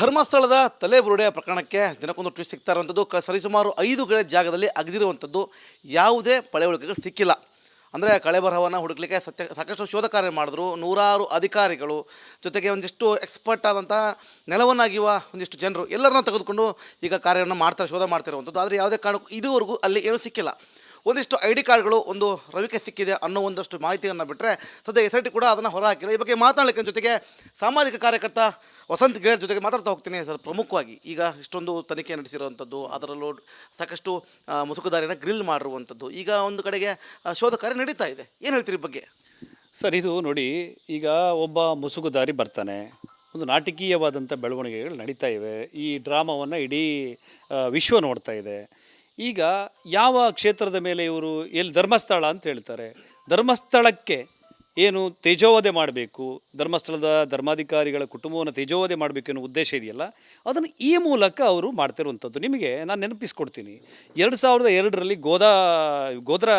ಧರ್ಮಸ್ಥಳದ ತಲೆಬುರುಡೆ ಪ್ರಕರಣಕ್ಕೆ ದಿನಕ್ಕೊಂದು ಟ್ವಿಸ್ಟ್ ಸಿಗ್ತಾ ಇರುವಂಥದ್ದು. ಸರಿಸುಮಾರು 5 ಕಡೆ ಜಾಗದಲ್ಲಿ ಅಗದಿರುವಂಥದ್ದು. ಯಾವುದೇ ಪಳೆಯುಳಿಕೆಗಳು ಸಿಕ್ಕಿಲ್ಲ. ಅಂದರೆ ಕಳೆಬರಹವನ್ನು ಹುಡುಕಲಿಕ್ಕೆ ಸಾಕಷ್ಟು ಶೋಧ ಕಾರ್ಯ ಮಾಡಿದ್ರು. ನೂರಾರು ಅಧಿಕಾರಿಗಳು ಜೊತೆಗೆ ಒಂದಿಷ್ಟು ಎಕ್ಸ್ಪರ್ಟ್ ಆದಂಥ ನೆಲವನ್ನಾಗಿರುವ ಒಂದಿಷ್ಟು ಜನರು ಎಲ್ಲರನ್ನ ತೆಗೆದುಕೊಂಡು ಈಗ ಕಾರ್ಯವನ್ನು ಶೋಧ ಮಾಡ್ತಿರುವಂಥದ್ದು. ಆದರೆ ಯಾವುದೇ ಕಾರಣಕ್ಕೂ ಇದುವರೆಗೂ ಅಲ್ಲಿ ಏನೂ ಸಿಕ್ಕಿಲ್ಲ. ಒಂದಿಷ್ಟು ID ಕಾರ್ಡ್ಗಳು ಒಂದು ರವಿಕೆ ಸಿಕ್ಕಿದೆ ಅನ್ನೋ ಒಂದಷ್ಟು ಮಾಹಿತಿಯನ್ನು ಬಿಟ್ಟರೆ ಸದ್ಯ SIT ಕೂಡ ಅದನ್ನು ಹೊರಹಾಕಿಲ್ಲ. ಈ ಬಗ್ಗೆ ಮಾತನಾಡಲಿಕ್ಕೆ ಜೊತೆಗೆ ಸಾಮಾಜಿಕ ಕಾರ್ಯಕರ್ತ ವಸಂತ್ ಗೇಳ್ ಜೊತೆಗೆ ಮಾತಾಡ್ತಾ ಹೋಗ್ತೀನಿ. ಸರ್, ಪ್ರಮುಖವಾಗಿ ಈಗ ಇಷ್ಟೊಂದು ತನಿಖೆ ನಡೆಸಿರುವಂಥದ್ದು, ಅದರಲ್ಲೂ ಸಾಕಷ್ಟು ಮುಸುಕುದಾರಿನ ಗ್ರಿಲ್ ಮಾಡಿರುವಂಥದ್ದು, ಈಗ ಒಂದು ಕಡೆಗೆ ಶೋಧ ಕಾರ್ಯ ನಡೀತಾ ಇದೆ, ಏನು ಹೇಳ್ತೀರಿ ಬಗ್ಗೆ? ಸರ್, ಇದು ನೋಡಿ, ಈಗ ಒಬ್ಬ ಮುಸುಗುದಾರಿ ಬರ್ತಾನೆ, ಒಂದು ನಾಟಕೀಯವಾದಂಥ ಬೆಳವಣಿಗೆಗಳು ನಡೀತಾ ಇವೆ. ಈ ಡ್ರಾಮಾವನ್ನು ಇಡೀ ವಿಶ್ವ ನೋಡ್ತಾ ಇದೆ. ಈಗ ಯಾವ ಕ್ಷೇತ್ರದ ಮೇಲೆ ಇವರು ಎಲ್ಲಿ ಧರ್ಮಸ್ಥಳ ಅಂತ ಹೇಳ್ತಾರೆ, ಧರ್ಮಸ್ಥಳಕ್ಕೆ ಏನು ತೇಜೋವಧೆ ಮಾಡಬೇಕು, ಧರ್ಮಸ್ಥಳದ ಧರ್ಮಾಧಿಕಾರಿಗಳ ಕುಟುಂಬವನ್ನು ತೇಜೋವಧೆ ಮಾಡಬೇಕು ಅನ್ನೋ ಉದ್ದೇಶ ಇದೆಯಲ್ಲ, ಅದನ್ನು ಈ ಮೂಲಕ ಅವರು ಮಾಡ್ತಿರುವಂಥದ್ದು. ನಿಮಗೆ ನಾನು ನೆನಪಿಸ್ಕೊಡ್ತೀನಿ, 2002ರಲ್ಲಿ ಗೋದ್ರ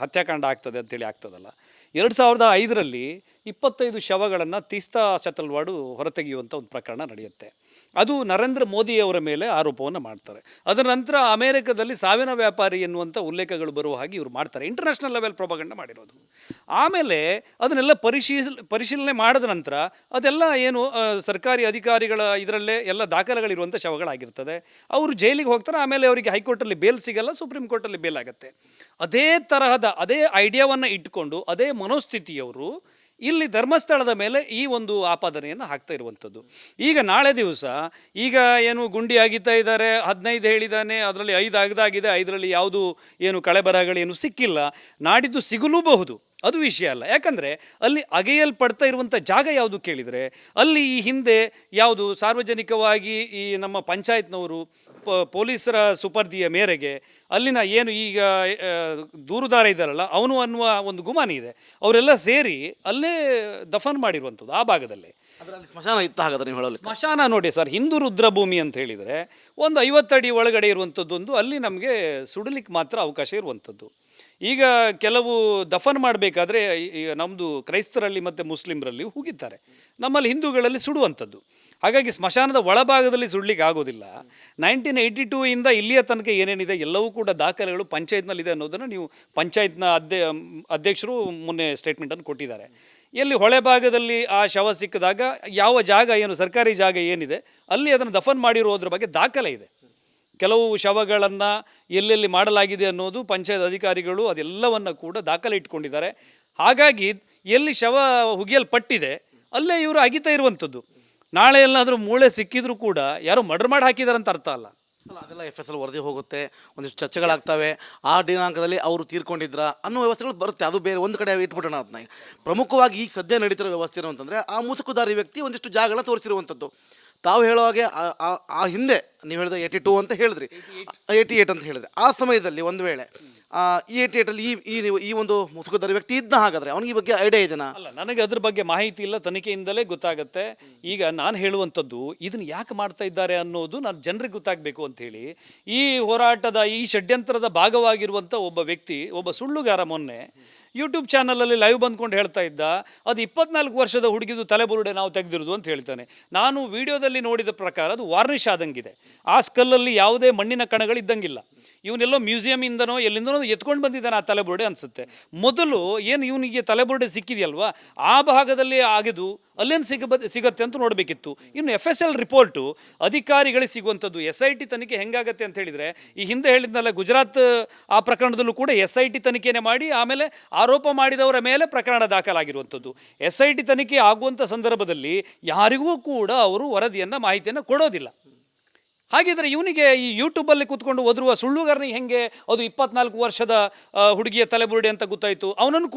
ಹತ್ಯಾಕಾಂಡ ಆಗ್ತದೆ ಅಂತೇಳಿ ಆಗ್ತದಲ್ಲ, 2005ರಲ್ಲಿ 25 ಶವಗಳನ್ನು ತೀಸ್ತಾ ಸೆಟಲ್ವಾಡು ಹೊರತೆಗೆಯುವಂಥ ಒಂದು ಪ್ರಕರಣ ನಡೆಯುತ್ತೆ. ಅದು ನರೇಂದ್ರ ಮೋದಿಯವರ ಮೇಲೆ ಆರೋಪವನ್ನು ಮಾಡ್ತಾರೆ. ಅದರ ನಂತರ ಅಮೇರಿಕದಲ್ಲಿ ಸಾವಿನ ವ್ಯಾಪಾರಿ ಎನ್ನುವಂಥ ಉಲ್ಲೇಖಗಳು ಬರುವ ಹಾಗೆ ಇವರು ಮಾಡ್ತಾರೆ. ಇಂಟರ್ನ್ಯಾಷನಲ್ ಲೆವೆಲ್ ಪ್ರೊಪಗಂಡ ಮಾಡಿರೋದು. ಆಮೇಲೆ ಅದನ್ನೆಲ್ಲ ಪರಿಶೀಲನೆ ಮಾಡಿದ ನಂತರ ಅದೆಲ್ಲ ಏನು ಸರ್ಕಾರಿ ಅಧಿಕಾರಿಗಳ ಇದರಲ್ಲೇ ಎಲ್ಲ ದಾಖಲೆಗಳಿರುವಂಥ ಶವಗಳಾಗಿರ್ತದೆ. ಅವರು ಜೈಲಿಗೆ ಹೋಗ್ತಾರೆ. ಆಮೇಲೆ ಅವರಿಗೆ ಹೈಕೋರ್ಟಲ್ಲಿ ಬೇಲ್ ಸಿಗಲ್ಲ, ಸುಪ್ರೀಂ ಕೋರ್ಟಲ್ಲಿ ಬೇಲ್ ಆಗುತ್ತೆ. ಅದೇ ತರಹದ ಅದೇ ಐಡಿಯಾವನ್ನು ಇಟ್ಟುಕೊಂಡು ಅದೇ ಮನೋಸ್ಥಿತಿಯವರು ಇಲ್ಲಿ ಧರ್ಮಸ್ಥಳದ ಮೇಲೆ ಈ ಒಂದು ಆಪಾದನೆಯನ್ನು ಹಾಕ್ತಾ ಇರುವಂಥದ್ದು. ಈಗ ನಾಳೆ ದಿವಸ ಈಗ ಏನು ಗುಂಡಿ ಅಗಿತಾ ಇದ್ದಾರೆ, 15 ಹೇಳಿದ್ದಾನೆ, ಅದರಲ್ಲಿ 5 ಆಗದಾಗಿದೆ, 5ರಲ್ಲಿ ಯಾವುದು ಏನು ಕಳೆಬರಹಗಳೇನು ಸಿಕ್ಕಿಲ್ಲ. ನಾಡಿದ್ದು ಸಿಗಲೂಬಹುದು, ಅದು ವಿಷಯ ಅಲ್ಲ. ಯಾಕಂದರೆ ಅಲ್ಲಿ ಅಗೆಯಲ್ಪಡ್ತಾ ಇರುವಂಥ ಜಾಗ ಯಾವುದು ಕೇಳಿದರೆ, ಅಲ್ಲಿ ಈ ಹಿಂದೆ ಯಾವುದು ಸಾರ್ವಜನಿಕವಾಗಿ ಈ ನಮ್ಮ ಪಂಚಾಯತ್ನವರು ಪೊಲೀಸರ ಸುಪರ್ದಿಯ ಮೇರೆಗೆ ಅಲ್ಲಿನ ಏನು ಈಗ ದೂರುದಾರ ಇದ್ದಾರಲ್ಲ ಅವನು ಅನ್ನುವ ಒಂದು ಗುಮಾನಿ ಇದೆ, ಅವರೆಲ್ಲ ಸೇರಿ ಅಲ್ಲೇ ದಫನ್ ಮಾಡಿರುವಂಥದ್ದು ಆ ಭಾಗದಲ್ಲೇ. ಅದರಲ್ಲಿ ಸ್ಮಶಾನ ಇತ್ತು ಹಾಗಾದ್ರೆ ನೀವು ಹೇಳೋದು? ಸ್ಮಶಾನ ನೋಡಿ ಸರ್, ಹಿಂದೂ ರುದ್ರಭೂಮಿ ಅಂತ ಹೇಳಿದರೆ ಒಂದು 50 ಅಡಿ ಒಳಗಡೆ ಇರುವಂಥದ್ದೊಂದು ಅಲ್ಲಿ ನಮಗೆ ಸುಡಲಿಕ್ಕೆ ಮಾತ್ರ ಅವಕಾಶ ಇರುವಂಥದ್ದು. ಈಗ ಕೆಲವು ದಫನ್ ಮಾಡಬೇಕಾದ್ರೆ ನಮ್ಮದು ಕ್ರೈಸ್ತರಲ್ಲಿ ಮತ್ತು ಮುಸ್ಲಿಮರಲ್ಲಿ ಹುಗಿತಾರೆ, ನಮ್ಮಲ್ಲಿ ಹಿಂದೂಗಳಲ್ಲಿ ಸುಡುವಂಥದ್ದು. ಹಾಗಾಗಿ ಸ್ಮಶಾನದ ಒಳಭಾಗದಲ್ಲಿ ಸುಡಲಿಕ್ಕೆ ಆಗೋದಿಲ್ಲ. 1982 ಇಂದ ಇಲ್ಲಿಯ ತನಕ ಏನೇನಿದೆ ಎಲ್ಲವೂ ಕೂಡ ದಾಖಲೆಗಳು ಪಂಚಾಯತ್ನಲ್ಲಿದೆ ಅನ್ನೋದನ್ನು ನೀವು ಪಂಚಾಯತ್ನ ಅಧ್ಯಕ್ಷರು ಮೊನ್ನೆ ಸ್ಟೇಟ್ಮೆಂಟನ್ನು ಕೊಟ್ಟಿದ್ದಾರೆ. ಎಲ್ಲಿ ಹೊಳೆ ಭಾಗದಲ್ಲಿ ಆ ಶವ ಸಿಕ್ಕಿದಾಗ ಯಾವ ಜಾಗ ಏನು ಸರ್ಕಾರಿ ಜಾಗ ಏನಿದೆ ಅಲ್ಲಿ ಅದನ್ನು ದಫನ್ ಮಾಡಿರೋದ್ರ ಬಗ್ಗೆ ದಾಖಲೆ ಇದೆ. ಕೆಲವು ಶವಗಳನ್ನು ಎಲ್ಲೆಲ್ಲಿ ಮಾಡಲಾಗಿದೆ ಅನ್ನೋದು ಪಂಚಾಯತ್ ಅಧಿಕಾರಿಗಳು ಅದೆಲ್ಲವನ್ನು ಕೂಡ ದಾಖಲೆ ಇಟ್ಕೊಂಡಿದ್ದಾರೆ. ಹಾಗಾಗಿ ಎಲ್ಲಿ ಶವ ಹುಗಿಯಲ್ಪಟ್ಟಿದೆ ಅಲ್ಲೇ ಇವರು ಅಗಿತಾ ಇರುವಂಥದ್ದು. ನಾಳೆ ಎಲ್ಲಾದರೂ ಮೂಳೆ ಸಿಕ್ಕಿದ್ರು ಕೂಡ ಯಾರೋ ಮರ್ಡರ್ ಮಾಡಿ ಹಾಕಿದ್ದಾರೆ ಅಂತ ಅರ್ಥ ಅಲ್ಲ. ಅದೆಲ್ಲ FSL ವರದಿ ಹೋಗುತ್ತೆ, ಒಂದಿಷ್ಟು ಚರ್ಚೆಗಳಾಗ್ತವೆ, ಆ ದಿನಾಂಕದಲ್ಲಿ ಅವರು ತೀರ್ಕೊಂಡಿದ್ರ ಅನ್ನೋ ವ್ಯವಸ್ಥೆಗಳು ಬರುತ್ತೆ. ಅದು ಬೇರೆ ಒಂದು ಕಡೆ ಇಟ್ಬಿಟ್ಟೋಣ ಅದನ್ನ. ಪ್ರಮುಖವಾಗಿ ಈಗ ಸದ್ಯ ನಡೀತಿರೋ ವ್ಯವಸ್ಥೆ ಏನು ಅಂತಂದರೆ, ಆ ಮುಸುಕುದಾರಿ ವ್ಯಕ್ತಿ ಒಂದಿಷ್ಟು ಜಾಗಗಳನ್ನ ತೋರಿಸಿರುವಂಥದ್ದು. ತಾವು ಹೇಳೋ ಹಾಗೆ ಆ ಹಿಂದೆ ನೀವು ಹೇಳಿದ 82 ಅಂತ ಹೇಳಿದ್ರಿ, 88 ಅಂತ ಹೇಳಿದ್ರಿ. ಆ ಸಮಯದಲ್ಲಿ ಒಂದು ವೇಳೆ ಈ 88ಅಲ್ಲಿ ಈ ಒಂದು ಮುಸುಕುದಾರಿ ವ್ಯಕ್ತಿ ಇದ್ದ ಹಾಗಾದರೆ ಅವನಿಗೆ ಈ ಬಗ್ಗೆ ಐಡಿಯಾ ಇದೆನಾ? ಅಲ್ಲ, ನನಗೆ ಅದ್ರ ಬಗ್ಗೆ ಮಾಹಿತಿ ಇಲ್ಲ, ತನಿಖೆಯಿಂದಲೇ ಗೊತ್ತಾಗುತ್ತೆ. ಈಗ ನಾನು ಹೇಳುವಂಥದ್ದು ಇದನ್ನು ಯಾಕೆ ಮಾಡ್ತಾ ಇದ್ದಾರೆ ಅನ್ನೋದು ನಾನು ಜನರಿಗೆ ಗೊತ್ತಾಗಬೇಕು ಅಂಥೇಳಿ ಈ ಹೋರಾಟದ ಈ ಷಡ್ಯಂತ್ರದ ಭಾಗವಾಗಿರುವಂಥ ಒಬ್ಬ ವ್ಯಕ್ತಿ, ಒಬ್ಬ ಸುಳ್ಳುಗಾರ ಮೊನ್ನೆ ಯೂಟ್ಯೂಬ್ ಚಾನಲಲ್ಲಿ ಲೈವ್ ಬಂದ್ಕೊಂಡು ಹೇಳ್ತಾ ಇದ್ದ, ಅದು 24 ವರ್ಷದ ಹುಡುಗಿದು ತಲೆಬುರುಡೆ ನಾವು ತೆಗೆದಿರೋದು ಅಂತ ಹೇಳ್ತಾನೆ. ನಾನು ವಿಡಿಯೋದಲ್ಲಿ ನೋಡಿದ ಪ್ರಕಾರ ಅದು ವಾರ್ನಿಷ್ ಆದಂಗಿದೆ. ಆ ಸ್ಕಲ್ಲಲ್ಲಿ ಯಾವುದೇ ಮಣ್ಣಿನ ಕಣಗಳು ಇದ್ದಂಗಿಲ್ಲ. ಇವನೆಲ್ಲೋ ಮ್ಯೂಸಿಯಮಿಂದನೋ ಎಲ್ಲಿಂದನೋ ಎತ್ಕೊಂಡು ಬಂದಿದ್ದಾನೆ ಆ ತಲೆಬುರುಡೆ ಅನಿಸುತ್ತೆ. ಮೊದಲು ಏನು ಇವನಿಗೆ ತಲೆಬುರುಡೆ ಸಿಕ್ಕಿದೆಯಲ್ವಾ ಆ ಭಾಗದಲ್ಲಿ ಆಗಿದ್ದು ಅಲ್ಲೇನು ಸಿಗತ್ತೆ ಅಂತ ನೋಡಬೇಕಿತ್ತು. ಇನ್ನು FSL ರಿಪೋರ್ಟು ಅಧಿಕಾರಿಗಳಿಗೆ ಸಿಗುವಂಥದ್ದು. SIT ತನಿಖೆ ಹೆಂಗಾಗತ್ತೆ ಅಂತ ಹೇಳಿದರೆ, ಈ ಹಿಂದೆ ಹೇಳಿದ್ನಲ್ಲ ಗುಜರಾತ್ ಆ ಪ್ರಕರಣದಲ್ಲೂ ಕೂಡ SIT ತನಿಖೆನೇ ಮಾಡಿ ಆಮೇಲೆ ಆರೋಪ ಮಾಡಿದವರ ಮೇಲೆ ಪ್ರಕರಣ ದಾಖಲಾಗಿರುವಂಥದ್ದು. SIT ತನಿಖೆ ಆಗುವಂಥ ಸಂದರ್ಭದಲ್ಲಿ ಯಾರಿಗೂ ಕೂಡ ಅವರು ವರದಿಯನ್ನು ಮಾಹಿತಿಯನ್ನು ಕೊಡೋದಿಲ್ಲ. ಹಾಗಿದ್ರೆ ಇವನಿಗೆ ಈ ಯೂಟ್ಯೂಬಲ್ಲಿ ಕೂತ್ಕೊಂಡು ಓದಿರುವ ಸುಳ್ಳುಗಾರನಿಗೆ ಹೆಂಗೆ ಅದು 24 ವರ್ಷದ ಹುಡುಗಿಯ ತಲೆಬುರುಡೆ ಅಂತ ಗೊತ್ತಾಯಿತು? ಅವನನ್ನು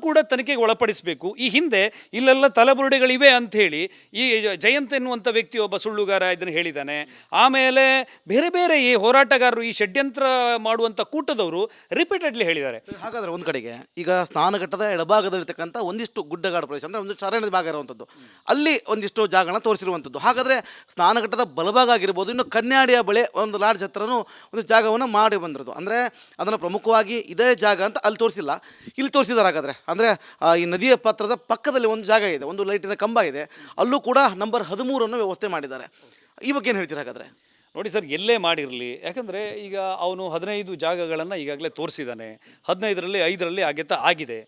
ಕೂಡ ತನಿಖೆಗೆ ಒಳಪಡಿಸಬೇಕು. ಈ ಹಿಂದೆ ಇಲ್ಲೆಲ್ಲ ತಲೆಬುರುಡೆಗಳಿವೆ ಅಂಥೇಳಿ ಈ ಜಯಂತ್ ಎನ್ನುವಂಥ ವ್ಯಕ್ತಿ ಒಬ್ಬ ಸುಳ್ಳುಗಾರ ಇದನ್ನು ಹೇಳಿದ್ದಾನೆ. ಆಮೇಲೆ ಬೇರೆ ಬೇರೆ ಈ ಹೋರಾಟಗಾರರು ಈ ಷಡ್ಯಂತ್ರ ಮಾಡುವಂಥ ಕೂಟದವರು ರಿಪೀಟೆಡ್ಲಿ ಹೇಳಿದ್ದಾರೆ. ಹಾಗಾದರೆ ಒಂದು ಕಡೆಗೆ ಈಗ ಸ್ನಾನಘಟ್ಟದ ಎಡಭಾಗದಲ್ಲಿರ್ತಕ್ಕಂಥ ಒಂದಿಷ್ಟು ಗುಡ್ಡಗಾಡು ಪ್ರದೇಶ, ಅಂದರೆ ಒಂದು ಅರಣ್ಯದ ಭಾಗ ಇರುವಂಥದ್ದು, ಅಲ್ಲಿ ಒಂದಿಷ್ಟು ಜಾಗಗಳನ್ನ ತೋರಿಸಿರುವಂಥದ್ದು. ಹಾಗಾದರೆ ಸ್ನಾನಘಟ್ಟದ ಬಲಭಾಗ ಆಗಿರ್ಬೋದು, ಇನ್ನು ಕನ್ಯಾಡಿಯ ಬಳಿ ಒಂದು ಲಾಡ್ಜ್ ಹತ್ರನೂ ಒಂದು ಜಾಗವನ್ನು ಮಾಡಿ ಬಂದಿರೋದು. ಅಂದರೆ ಅದನ್ನು ಪ್ರಮುಖವಾಗಿ ಇದೇ ಜಾಗ ಅಂತ ಅಲ್ಲಿ ತೋರಿಸಿಲ್ಲ, ಇಲ್ಲಿ ತೋರಿಸಿದಾರೆ. ಹಾಗಾದರೆ ಅಂದರೆ ಈ ನದಿಯ ಪಾತ್ರದ ಪಕ್ಕದಲ್ಲಿ ಒಂದು ಜಾಗ ಇದೆ, ಒಂದು ಲೈಟಿನ ಕಂಬ ಇದೆ, ಅಲ್ಲೂ ಕೂಡ ನಂಬರ್ 13 ವ್ಯವಸ್ಥೆ ಮಾಡಿದ್ದಾರೆ. ಈ ಬಗ್ಗೆ ಏನು ಹೇಳ್ತೀರಾ ಹಾಗಾದರೆ? ನೋಡಿ ಸರ್, ಎಲ್ಲೇ ಮಾಡಿರಲಿ, ಯಾಕಂದರೆ ಈಗ ಅವನು 15 ಜಾಗಗಳನ್ನು ಈಗಾಗಲೇ ತೋರಿಸಿದ್ದಾನೆ. 15ರಲ್ಲಿ 5ರಲ್ಲಿ ಆಗಿದೆ,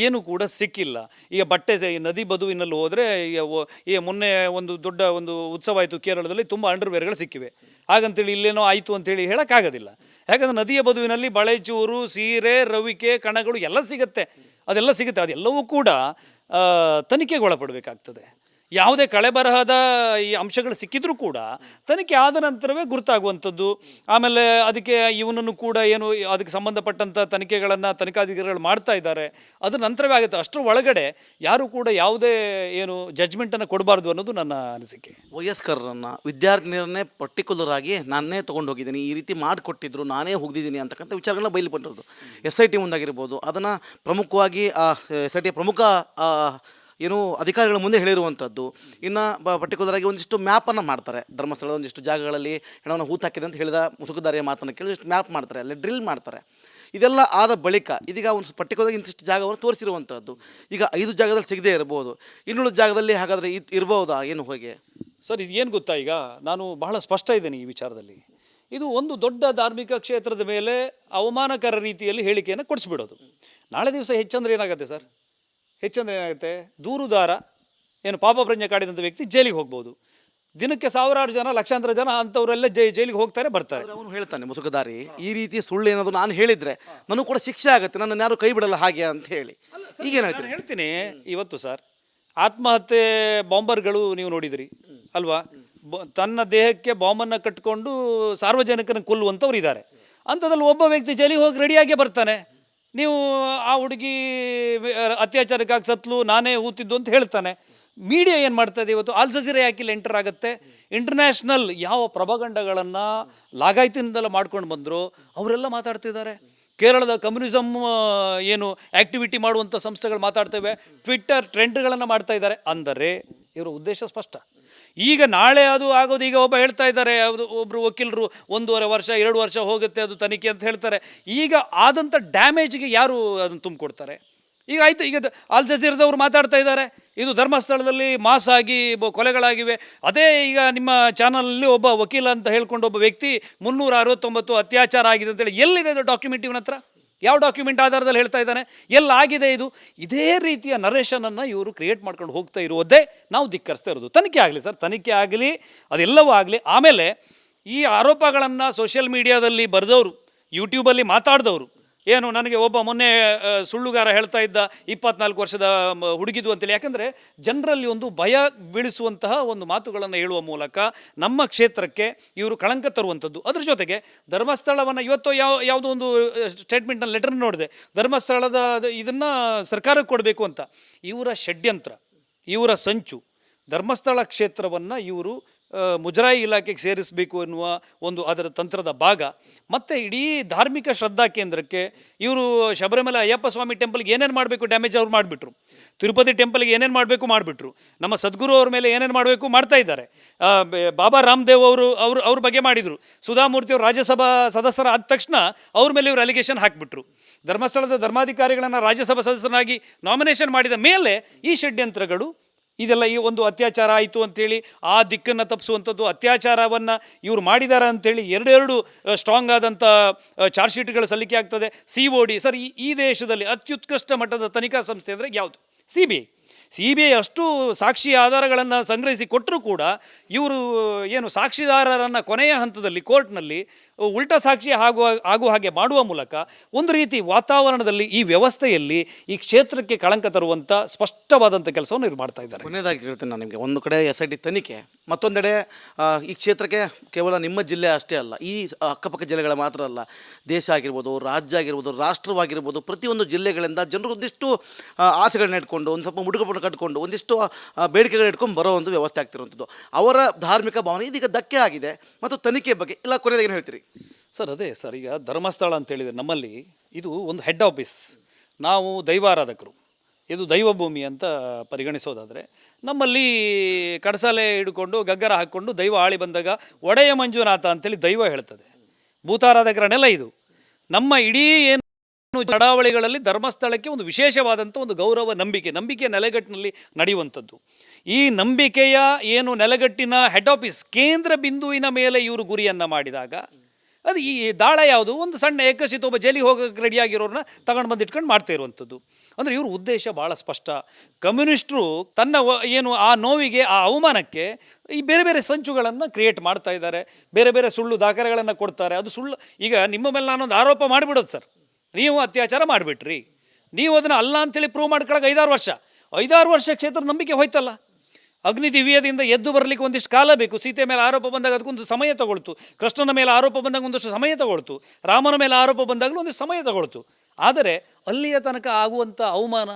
ಏನು ಕೂಡ ಸಿಕ್ಕಿಲ್ಲ. ಈಗ ಬಟ್ಟೆ ಈ ನದಿ ಬದುವಿನಲ್ಲಿ ಹೋದರೆ ಈಗ ಮೊನ್ನೆ ಒಂದು ದೊಡ್ಡ ಒಂದು ಉತ್ಸವ ಆಯಿತು ಕೇರಳದಲ್ಲಿ, ತುಂಬ ಅಂಡರ್ವೇರ್ಗಳು ಸಿಕ್ಕಿವೆ. ಹಾಗಂತೇಳಿ ಇಲ್ಲೇನೋ ಆಯಿತು ಅಂತೇಳಿ ಹೇಳೋಕ್ಕಾಗೋದಿಲ್ಲ. ಯಾಕಂದರೆ ನದಿಯ ಬದುವಿನಲ್ಲಿ ಬಳೆಚೂರು, ಸೀರೆ, ರವಿಕೆ, ಕಣಗಳು ಎಲ್ಲ ಸಿಗುತ್ತೆ, ಅದೆಲ್ಲವೂ ಕೂಡ ತನಿಖೆಗೆ ಒಳಪಡಬೇಕಾಗ್ತದೆ. ಯಾವುದೇ ಕಳೆಬರಹದ ಈ ಅಂಶಗಳು ಸಿಕ್ಕಿದ್ರೂ ಕೂಡ ತನಿಖೆ ಆದ ನಂತರವೇ ಗುರುತಾಗುವಂಥದ್ದು. ಆಮೇಲೆ ಅದಕ್ಕೆ ಇವನನ್ನು ಕೂಡ ಏನು ಅದಕ್ಕೆ ಸಂಬಂಧಪಟ್ಟಂಥ ತನಿಖಾಧಿಕಾರಿಗಳು ಮಾಡ್ತಾ ಇದ್ದಾರೆ, ಅದ್ರ ನಂತರವೇ ಆಗುತ್ತೆ. ಅಷ್ಟರ ಒಳಗಡೆ ಯಾರು ಕೂಡ ಯಾವುದೇ ಏನು ಜಡ್ಜ್ಮೆಂಟನ್ನು ಕೊಡಬಾರ್ದು ಅನ್ನೋದು ನನ್ನ ಅನಿಸಿಕೆ. ವಯಸ್ಕರನ್ನು, ವಿದ್ಯಾರ್ಥಿನಿಯರನ್ನೇ ಪರ್ಟಿಕ್ಯುಲರ್ ಆಗಿ ನಾನೇ ತೊಗೊಂಡು ಹೋಗಿದ್ದೀನಿ, ಈ ರೀತಿ ಮಾಡಿಕೊಟ್ಟಿದ್ರು, ನಾನೇ ಹೋಗಿದ್ದೀನಿ ಅಂತಕ್ಕಂಥ ವಿಚಾರಗಳನ್ನ ಬಯಲುಪಟ್ಟಿರೋದು. SIT ಮುಂದಾಗಿರ್ಬೋದು, ಅದನ್ನು ಪ್ರಮುಖವಾಗಿ SIT ಪ್ರಮುಖ ಏನು ಅಧಿಕಾರಿಗಳ ಮುಂದೆ ಹೇಳಿರುವಂಥದ್ದು. ಇನ್ನು ಪರ್ಟಿಕ್ಯುಲರ್ ಆಗಿ ಒಂದಿಷ್ಟು ಮ್ಯಾಪನ್ನು ಮಾಡ್ತಾರೆ. ಧರ್ಮಸ್ಥಳದ ಒಂದಿಷ್ಟು ಜಾಗಗಳಲ್ಲಿ ಹೆಣವನ್ನು ಹೂತಾಕಿದೆ ಅಂತ ಹೇಳಿದ ಮುಸುಕುದಾರಿಯ ಮಾತನ್ನು ಕೇಳಿ ಮ್ಯಾಪ್ ಮಾಡ್ತಾರೆ, ಅಲ್ಲಿ ಡ್ರಿಲ್ ಮಾಡ್ತಾರೆ. ಇದೆಲ್ಲ ಆದ ಬಳಿಕ ಇದೀಗ ಒಂದು ಪರ್ಟಿಕ್ಯುಲರ್ ಇಂತಿಷ್ಟು ಜಾಗವನ್ನು ತೋರಿಸಿರುವಂಥದ್ದು. ಈಗ 5 ಜಾಗದಲ್ಲಿ ಸಿಗದೇ ಇರ್ಬೋದು, ಇನ್ನುಳಿದ ಜಾಗದಲ್ಲಿ ಹಾಗಾದರೆ ಇರ್ಬೋದಾ, ಏನು ಹೋಗಿ ಸರ್? ಇದು ಏನು ಗೊತ್ತಾ, ಈಗ ನಾನು ಬಹಳ ಸ್ಪಷ್ಟ ಇದ್ದೇನೆ ಈ ವಿಚಾರದಲ್ಲಿ. ಇದು ಒಂದು ದೊಡ್ಡ ಧಾರ್ಮಿಕ ಕ್ಷೇತ್ರದ ಮೇಲೆ ಅವಮಾನಕರ ರೀತಿಯಲ್ಲಿ ಹೇಳಿಕೆಯನ್ನು ಕೊಡಿಸ್ಬಿಡೋದು. ನಾಳೆ ದಿವಸ ಹೆಚ್ಚಂದ್ರೆ ಏನಾಗುತ್ತೆ ಸರ್? ಹೆಚ್ಚಂದ್ರೆ ದೂರುದಾರ, ಏನು ಪಾಪ ಪ್ರಜ್ಞೆ ಕಾಡಿದಂಥ ವ್ಯಕ್ತಿ ಜೈಲಿಗೆ ಹೋಗ್ಬೋದು. ದಿನಕ್ಕೆ ಸಾವಿರಾರು ಜನ, ಲಕ್ಷಾಂತರ ಜನ ಅಂಥವರೆಲ್ಲ ಜೈಲಿಗೆ ಹೋಗ್ತಾರೆ, ಬರ್ತಾರೆ. ಅವನು ಹೇಳ್ತಾನೆ ಮುಸುಕುದಾರಿ, ಈ ರೀತಿ ಸುಳ್ಳು ಏನಾದರೂ ನಾನು ಹೇಳಿದರೆ ನನಗೂ ಕೂಡ ಶಿಕ್ಷೆ ಆಗುತ್ತೆ, ನನ್ನ ಯಾರು ಕೈ ಬಿಡಲ್ಲ ಹಾಗೆ ಅಂತ ಹೇಳಿ. ಈಗೇನು ಹೇಳ್ತೀನಿ, ಇವತ್ತು ಸರ್ ಆತ್ಮಹತ್ಯೆ ಬಾಂಬರ್ಗಳು ನೀವು ನೋಡಿದಿರಿ ಅಲ್ವಾ? ತನ್ನ ದೇಹಕ್ಕೆ ಬಾಂಬನ್ನು ಕಟ್ಟಿಕೊಂಡು ಸಾರ್ವಜನಿಕನ ಕೊಲ್ಲುವಂಥವ್ರು ಇದ್ದಾರೆ. ಅಂಥದ್ರಲ್ಲಿ ಒಬ್ಬ ವ್ಯಕ್ತಿ ಜೈಲಿಗೆ ಹೋಗಿ ರೆಡಿಯಾಗೇ ಬರ್ತಾನೆ. ನೀವು ಆ ಹುಡುಗಿ ಅತ್ಯಾಚಾರಕ್ಕಾಗಿ ಸತ್ಲು, ನಾನೇ ಊತಿದ್ದು ಅಂತ ಹೇಳ್ತಾನೆ. ಮೀಡಿಯಾ ಏನು ಮಾಡ್ತದೆ ಇವತ್ತು? ಆಲ್ ಜಜೀರಾ ಯಾಕಿಲ್ಲ ಎಂಟರ್ ಆಗುತ್ತೆ? ಇಂಟರ್ನ್ಯಾಷನಲ್ ಯಾವ ಪ್ರಭಾಗಂಡಗಳನ್ನು ಲಾಗಾಯ್ತಿನಿಂದೆಲ್ಲ ಮಾಡ್ಕೊಂಡು ಬಂದರು ಅವರೆಲ್ಲ ಮಾತಾಡ್ತಿದ್ದಾರೆ. ಕೇರಳದ ಕಮ್ಯುನಿಸಮ್ ಏನು ಆ್ಯಕ್ಟಿವಿಟಿ ಮಾಡುವಂಥ ಸಂಸ್ಥೆಗಳು ಮಾತಾಡ್ತವೆ, ಟ್ವಿಟ್ಟರ್ ಟ್ರೆಂಡ್ಗಳನ್ನು ಮಾಡ್ತಾ ಇದ್ದಾರೆ. ಅಂದರೆ ಇವರ ಉದ್ದೇಶ ಸ್ಪಷ್ಟ. ಈಗ ನಾಳೆ ಅದು ಆಗೋದು, ಈಗ ಒಬ್ಬ ಹೇಳ್ತಾ ಇದ್ದಾರೆ, ಒಬ್ಬರು ವಕೀಲರು 1.5 ವರ್ಷ 2 ವರ್ಷ ಹೋಗುತ್ತೆ ಅದು ತನಿಖೆ ಅಂತ ಹೇಳ್ತಾರೆ. ಈಗ ಆದಂಥ ಡ್ಯಾಮೇಜ್ಗೆ ಯಾರು ಅದನ್ನು ತುಂಬಿಕೊಡ್ತಾರೆ? ಈಗ ಆಯಿತು, ಈಗ ಆಲ್ ಜಜೀರದವ್ರು ಮಾತಾಡ್ತಾ ಇದ್ದಾರೆ, ಇದು ಧರ್ಮಸ್ಥಳದಲ್ಲಿ ಮಾಸ್ ಆಗಿ ಕೊಲೆಗಳಾಗಿವೆ. ಅದೇ ಈಗ ನಿಮ್ಮ ಚಾನಲಲ್ಲಿ ಒಬ್ಬ ವಕೀಲ ಅಂತ ಹೇಳ್ಕೊಂಡು ಒಬ್ಬ ವ್ಯಕ್ತಿ 369 ಅತ್ಯಾಚಾರ ಆಗಿದೆ ಅಂತೇಳಿ ಎಲ್ಲಿದೆ ಇದು ಡಾಕ್ಯುಮೆಂಟ್? ಇವನ ಹತ್ರ ಯಾವ ಡಾಕ್ಯುಮೆಂಟ್ ಆಧಾರದಲ್ಲಿ ಹೇಳ್ತಾ ಇದ್ದಾನೆ? ಎಲ್ಲಾಗಿದೆ ಇದು? ಇದೇ ರೀತಿಯ ನರೇಷನನ್ನು ಇವರು ಕ್ರಿಯೇಟ್ ಮಾಡ್ಕೊಂಡು ಹೋಗ್ತಾ ಇರುವುದೇ ನಾವು ಧಿಕ್ಕರಿಸ್ತಾ ಇರೋದು. ತನಿಖೆ ಆಗಲಿ ಸರ್, ತನಿಖೆ ಆಗಲಿ, ಅದೆಲ್ಲವೂ ಆಗಲಿ. ಆಮೇಲೆ ಈ ಆರೋಪಗಳನ್ನು ಸೋಷಿಯಲ್ ಮೀಡಿಯಾದಲ್ಲಿ ಬರೆದವರು, ಯೂಟ್ಯೂಬಲ್ಲಿ ಮಾತಾಡಿದವರು, ಏನು ನನಗೆ ಒಬ್ಬ ಮೊನ್ನೆ ಸುಳ್ಳುಗಾರ ಹೇಳ್ತಾ ಇದ್ದ 24 ವರ್ಷದ ಹುಡುಗಿದು ಅಂತೇಳಿ. ಯಾಕಂದರೆ ಜನರಲ್ಲಿ ಒಂದು ಭಯ ಬೀಳಿಸುವಂತಹ ಒಂದು ಮಾತುಗಳನ್ನು ಹೇಳುವ ಮೂಲಕ ನಮ್ಮ ಕ್ಷೇತ್ರಕ್ಕೆ ಇವರು ಕಳಂಕ ತರುವಂಥದ್ದು. ಅದ್ರ ಜೊತೆಗೆ ಧರ್ಮಸ್ಥಳವನ್ನು ಇವತ್ತು ಯಾವುದೋ ಒಂದು ಸ್ಟೇಟ್ಮೆಂಟ್ನಲ್ಲಿ ಲೆಟರ್ ನೋಡಿದೆ, ಧರ್ಮಸ್ಥಳದ ಇದನ್ನು ಸರ್ಕಾರಕ್ಕೆ ಕೊಡಬೇಕು ಅಂತ. ಇವರ ಷಡ್ಯಂತ್ರ, ಇವರ ಸಂಚು, ಧರ್ಮಸ್ಥಳ ಕ್ಷೇತ್ರವನ್ನು ಇವರು ಮುಜರಾಯಿ ಇಲಾಖೆಗೆ ಸೇರಿಸಬೇಕು ಎನ್ನುವ ಒಂದು ಅದರ ತಂತ್ರದ ಭಾಗ. ಮತ್ತು ಇಡೀ ಧಾರ್ಮಿಕ ಶ್ರದ್ಧಾ ಕೇಂದ್ರಕ್ಕೆ ಇವರು ಶಬರಿಮಲೆ ಅಯ್ಯಪ್ಪ ಸ್ವಾಮಿ ಟೆಂಪಲ್ಗೆ ಏನೇನು ಮಾಡಬೇಕು ಡ್ಯಾಮೇಜ್ ಅವ್ರು ಮಾಡಿಬಿಟ್ರು, ತಿರುಪತಿ ಟೆಂಪಲ್ಗೆ ಏನೇನು ಮಾಡಬೇಕು ಮಾಡಿಬಿಟ್ರು, ನಮ್ಮ ಸದ್ಗುರು ಅವ್ರ ಮೇಲೆ ಏನೇನು ಮಾಡಬೇಕು ಮಾಡ್ತಾ ಇದ್ದಾರೆ. ಬಾಬಾ ರಾಮದೇವ್ ಅವ್ರ ಬಗ್ಗೆ ಮಾಡಿದರು. ಸುಧಾಮೂರ್ತಿ ಅವರು ರಾಜ್ಯಸಭಾ ಸದಸ್ಯರ ಆದ ತಕ್ಷಣ ಅವ್ರ ಮೇಲೆ ಇವರು ಅಲಿಗೇಷನ್ ಹಾಕಿಬಿಟ್ರು. ಧರ್ಮಸ್ಥಳದ ಧರ್ಮಾಧಿಕಾರಿಗಳನ್ನು ರಾಜ್ಯಸಭಾ ಸದಸ್ಯರಾಗಿ ನಾಮಿನೇಷನ್ ಮಾಡಿದ ಮೇಲೆ ಈ ಷಡ್ಯಂತ್ರಗಳು ಇದೆಲ್ಲ, ಈ ಒಂದು ಅತ್ಯಾಚಾರ ಆಯಿತು ಅಂಥೇಳಿ ಆ ದಿಕ್ಕನ್ನು ತಪ್ಪಿಸುವಂಥದ್ದು, ಅತ್ಯಾಚಾರವನ್ನು ಇವರು ಮಾಡಿದ್ದಾರೆ ಅಂಥೇಳಿ ಎರಡೆರಡು ಸ್ಟ್ರಾಂಗ್ ಆದಂಥ ಚಾರ್ಜ್ ಶೀಟ್ಗಳು ಸಲ್ಲಿಕೆ ಆಗ್ತದೆ. COD ಸರ್, ಈ ದೇಶದಲ್ಲಿ ಅತ್ಯುತ್ಕೃಷ್ಟ ಮಟ್ಟದ ತನಿಖಾ ಸಂಸ್ಥೆ ಅಂದರೆ ಯಾವುದು? CBI ಅಷ್ಟು ಸಾಕ್ಷಿ ಆಧಾರಗಳನ್ನು ಸಂಗ್ರಹಿಸಿ ಕೊಟ್ಟರೂ ಕೂಡ ಇವರು ಏನು ಸಾಕ್ಷಿದಾರರನ್ನು ಕೊನೆಯ ಹಂತದಲ್ಲಿ ಕೋರ್ಟ್ನಲ್ಲಿ ಉಲ್ಟಾ ಸಾಕ್ಷಿ ಆಗುವ ಹಾಗೆ ಮಾಡುವ ಮೂಲಕ ಒಂದು ರೀತಿ ವಾತಾವರಣದಲ್ಲಿ, ಈ ವ್ಯವಸ್ಥೆಯಲ್ಲಿ ಈ ಕ್ಷೇತ್ರಕ್ಕೆ ಕಳಂಕ ತರುವಂಥ ಸ್ಪಷ್ಟವಾದಂಥ ಕೆಲಸವನ್ನು ಇವರು ಮಾಡ್ತಾ ಇದ್ದಾರೆ. ಕೊನೆಯದಾಗಿ ಹೇಳ್ತೇನೆ ನಾನು ನಿಮಗೆ, ಒಂದು ಕಡೆ SIT ತನಿಖೆ, ಮತ್ತೊಂದೆಡೆ ಈ ಕ್ಷೇತ್ರಕ್ಕೆ ಕೇವಲ ನಿಮ್ಮ ಜಿಲ್ಲೆ ಅಷ್ಟೇ ಅಲ್ಲ, ಈ ಅಕ್ಕಪಕ್ಕ ಜಿಲ್ಲೆಗಳ ಮಾತ್ರ ಅಲ್ಲ, ದೇಶ ಆಗಿರ್ಬೋದು, ರಾಜ್ಯ ಆಗಿರ್ಬೋದು, ರಾಷ್ಟ್ರವಾಗಿರ್ಬೋದು, ಪ್ರತಿಯೊಂದು ಜಿಲ್ಲೆಗಳಿಂದ ಜನರು ಒಂದಿಷ್ಟು ಆಸೆಗಳನ್ನ ಇಟ್ಕೊಂಡು, ಒಂದು ಸ್ವಲ್ಪ ಮುಡುಗವನ್ನು ಕಟ್ಕೊಂಡು, ಒಂದಿಷ್ಟು ಬೇಡಿಕೆಗಳನ್ನ ಇಟ್ಕೊಂಡು ಬರೋ ಒಂದು ವ್ಯವಸ್ಥೆ ಆಗ್ತಿರುವಂಥದ್ದು. ಅವರ ಧಾರ್ಮಿಕ ಭಾವನೆ ಇದೀಗ ಧಕ್ಕೆ ಆಗಿದೆ. ಮತ್ತು ತನಿಖೆ ಬಗ್ಗೆ ಇಲ್ಲ, ಕೊನೆಯದಾಗಿ ಏನು ಹೇಳ್ತೀರಿ ಸರ್? ಅದೇ ಸರ್, ಈಗ ಧರ್ಮಸ್ಥಳ ಅಂತೇಳಿದರೆ ನಮ್ಮಲ್ಲಿ ಇದು ಒಂದು ಹೆಡ್ ಆಫೀಸ್, ನಾವು ದೈವಾರಾಧಕರು, ಇದು ದೈವಭೂಮಿ ಅಂತ ಪರಿಗಣಿಸೋದಾದರೆ ನಮ್ಮಲ್ಲಿ ಕಡಸಾಲೆ ಹಿಡ್ಕೊಂಡು ಗಗ್ಗರ ಹಾಕ್ಕೊಂಡು ದೈವ ಆಳಿ ಬಂದಾಗ ಒಡೆಯ ಮಂಜುನಾಥ ಅಂತೇಳಿ ದೈವ ಹೇಳ್ತದೆ. ಭೂತಾರಾಧಕರನ್ನೆಲ್ಲ ಇದು ನಮ್ಮ ಇಡೀ ಏನು ನಡಾವಳಿಗಳಲ್ಲಿ ಧರ್ಮಸ್ಥಳಕ್ಕೆ ಒಂದು ವಿಶೇಷವಾದಂಥ ಒಂದು ಗೌರವ ನಂಬಿಕೆ ನೆಲೆಗಟ್ಟಿನಲ್ಲಿ ನಡೆಯುವಂಥದ್ದು. ಈ ನಂಬಿಕೆಯ ಏನು ನೆಲೆಗಟ್ಟಿನ ಹೆಡ್ ಆಫೀಸ್ ಕೇಂದ್ರ ಬಿಂದುವಿನ ಮೇಲೆ ಇವರು ಗುರಿಯನ್ನು ಮಾಡಿದಾಗ ಅದು ಈ ದಾಳ ಯಾವುದು, ಒಂದು ಸಣ್ಣ ಏಕಶಿತ ಒಬ್ಬ ಜೈಲಿಗೆ ಹೋಗೋಕ್ಕೆ ರೆಡಿಯಾಗಿರೋರನ್ನ ತಗೊಂಡು ಬಂದು ಇಟ್ಕೊಂಡು ಮಾಡ್ತಾ ಇರುವಂಥದ್ದು. ಅಂದರೆ ಇವ್ರ ಉದ್ದೇಶ ಭಾಳ ಸ್ಪಷ್ಟ. ಕಮ್ಯುನಿಸ್ಟರು ತನ್ನ ಏನು ಆ ನೋವಿಗೆ, ಆ ಅವಮಾನಕ್ಕೆ ಈ ಬೇರೆ ಬೇರೆ ಸಂಚುಗಳನ್ನು ಕ್ರಿಯೇಟ್ ಮಾಡ್ತಾ ಇದ್ದಾರೆ, ಬೇರೆ ಬೇರೆ ಸುಳ್ಳು ದಾಖಲೆಗಳನ್ನು ಕೊಡ್ತಾರೆ. ಅದು ಸುಳ್ಳು. ಈಗ ನಿಮ್ಮ ಮೇಲೆ ನಾನೊಂದು ಆರೋಪ ಮಾಡಿಬಿಡೋದು, ಸರ್ ನೀವು ಅತ್ಯಾಚಾರ ಮಾಡಿಬಿಟ್ರಿ, ನೀವು ಅದನ್ನು ಅಲ್ಲ ಅಂತೇಳಿ ಪ್ರೂವ್ ಮಾಡ್ಕೊಳಕ್ಕೆ 5-6 ವರ್ಷ ಕ್ಷೇತ್ರದ ನಂಬಿಕೆ ಹೋಯ್ತಲ್ಲ. ಅಗ್ನಿ ದಿವ್ಯದಿಂದ ಎದ್ದು ಬರಲಿಕ್ಕೆ ಒಂದಿಷ್ಟು ಕಾಲ ಬೇಕು. ಸೀತೆ ಮೇಲೆ ಆರೋಪ ಬಂದಾಗ ಅದಕ್ಕೊಂದು ಸಮಯ ತಗೊಳ್ತು, ಕೃಷ್ಣನ ಮೇಲೆ ಆರೋಪ ಬಂದಾಗ ಒಂದಷ್ಟು ಸಮಯ ತಗೊಳ್ತು, ರಾಮನ ಮೇಲೆ ಆರೋಪ ಬಂದಾಗಲೂ ಒಂದಿಷ್ಟು ಸಮಯ ತಗೊಳ್ತು. ಆದರೆ ಅಲ್ಲಿಯ ತನಕ ಆಗುವಂಥ ಅವಮಾನ,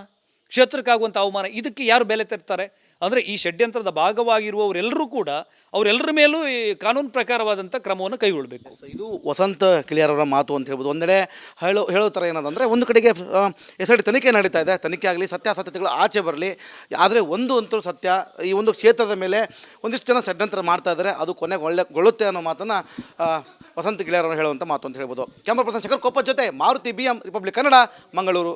ಕ್ಷೇತ್ರಕ್ಕಾಗುವಂಥ ಅವಮಾನ, ಇದಕ್ಕೆ ಯಾರು ಬೆಲೆ ತೆರ್ತಾರೆ? ಅಂದರೆ ಈ ಷಡ್ಯಂತ್ರದ ಭಾಗವಾಗಿರುವವರೆಲ್ಲರೂ ಕೂಡ ಅವರೆಲ್ಲರ ಮೇಲೂ ಈ ಕಾನೂನು ಪ್ರಕಾರವಾದಂಥ ಕ್ರಮವನ್ನು ಕೈಗೊಳ್ಳಬೇಕು. ಇದು ವಸಂತ ಕಿಳಿಯಾರವರ ಮಾತು ಅಂತ ಹೇಳ್ಬೋದು. ಒಂದೆಡೆ ಹೇಳೋ ಥರ ಏನದಂದರೆ, ಒಂದು ಕಡೆಗೆ SIT ತನಿಖೆ ನಡೀತಾ ಇದೆ, ತನಿಖೆ ಆಗಲಿ, ಸತ್ಯಾಸತ್ಯತೆಗಳು ಆಚೆ ಬರಲಿ. ಆದರೆ ಒಂದು ಅಂತೂ ಸತ್ಯ, ಈ ಒಂದು ಕ್ಷೇತ್ರದ ಮೇಲೆ ಒಂದಿಷ್ಟು ಜನ ಷಡ್ಯಂತ್ರ ಮಾಡ್ತಾ ಇದ್ದಾರೆ, ಅದು ಕೊನೆಗೊಳ್ಳುತ್ತೆ ಅನ್ನೋ ಮಾತನ್ನು ವಸಂತ ಕಿಳಿಯಾರವರು ಹೇಳುವಂಥ ಮಾತು ಅಂತ ಹೇಳ್ಬೋದು. ಕ್ಯಾಮ್ರಾ ಪರ್ಸನ್ ಶೇಖರ್ ಕೊಪ್ಪ ಜೊತೆ ಮಾರುತಿ BM, ರಿಪಬ್ಲಿಕ್ ಕನ್ನಡ, ಮಂಗಳೂರು.